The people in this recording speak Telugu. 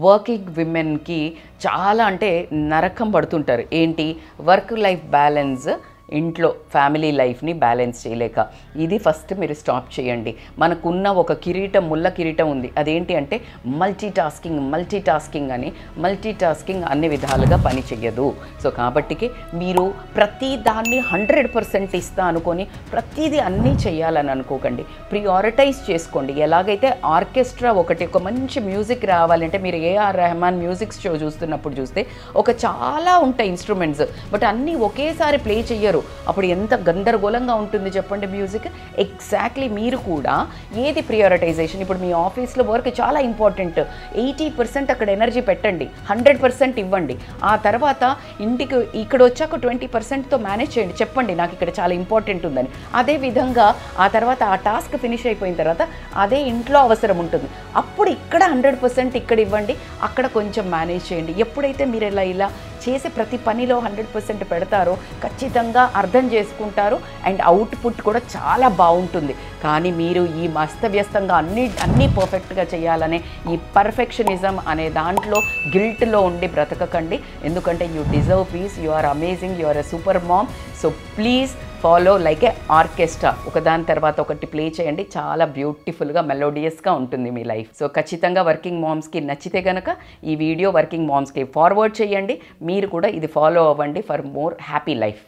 వర్కింగ్ విమెన్కి చాలా అంటే నరకం పడుతుంటారు. ఏంటి, వర్క్ లైఫ్ బ్యాలెన్స్, ఇంట్లో ఫ్యామిలీ లైఫ్ని బ్యాలెన్స్ చేయలేక. ఇది ఫస్ట్ మీరు స్టాప్ చేయండి. మనకున్న ఒక కిరీటం, ముళ్ళ కిరీటం ఉంది. అదేంటి అంటే మల్టీ టాస్కింగ్ అని. మల్టీ టాస్కింగ్ అన్ని విధాలుగా పని చెయ్యదు. సో కాబట్టికి మీరు ప్రతి దాన్ని 100% ఇస్తా అనుకొని ప్రతిదీ అన్నీ చేయాలని అనుకోకండి. ప్రియారిటైజ్ చేసుకోండి. ఎలాగైతే ఆర్కెస్ట్రా ఒక మంచి మ్యూజిక్ రావాలంటే మీరు ఏఆర్ రెహమాన్ మ్యూజిక్ షో చూస్తున్నప్పుడు చూస్తే చాలా ఉంటాయి ఇన్స్ట్రుమెంట్స్, బట్ అన్నీ ఒకేసారి ప్లే చెయ్యరు. అప్పుడు ఎంత గందరగోళంగా ఉంటుంది చెప్పండి మ్యూజిక్. ఎగ్జాక్ట్లీ మీరు కూడా ఏది ప్రియారిటైజేషన్. ఇప్పుడు మీ ఆఫీస్లో వర్క్ చాలా ఇంపార్టెంట్, 80% అక్కడ ఎనర్జీ పెట్టండి, 100% ఇవ్వండి. ఆ తర్వాత ఇంటికి ఇక్కడ వచ్చాక 20%తో మేనేజ్ చేయండి. చెప్పండి నాకు ఇక్కడ చాలా ఇంపార్టెంట్ ఉందని. అదేవిధంగా ఆ తర్వాత ఆ టాస్క్ ఫినిష్ అయిపోయిన తర్వాత అదే ఇంట్లో అవసరం ఉంటుంది, అప్పుడు ఇక్కడ 100% ఇక్కడ ఇవ్వండి, అక్కడ కొంచెం మేనేజ్ చేయండి. ఎప్పుడైతే మీరు ఇలా చేసే ప్రతి పనిలో 100% పెడతారో ఖచ్చితంగా అర్థం చేసుకుంటారు అండ్ అవుట్పుట్ కూడా చాలా బాగుంటుంది. కానీ మీరు ఈ మస్తవ్యస్తంగా అన్నీ పర్ఫెక్ట్గా చేయాలనే ఈ పర్ఫెక్షనిజం అనే దాంట్లో గిల్ట్లో ఉండి బ్రతకకండి. ఎందుకంటే you deserve peace, you are amazing, you are a super mom. So please follow like a orchestra. ఒకదాని తర్వాత ఒకటి ప్లే చేయండి, చాలా బ్యూటిఫుల్గా మెలోడియస్గా ఉంటుంది మీ లైఫ్. సో ఖచ్చితంగా వర్కింగ్ మామ్స్కి నచ్చితే కనుక ఈ వీడియో వర్కింగ్ మామ్స్కి ఫార్వర్డ్ చేయండి. మీరు కూడా ఇది ఫాలో అవ్వండి ఫర్ మోర్ హ్యాపీ లైఫ్.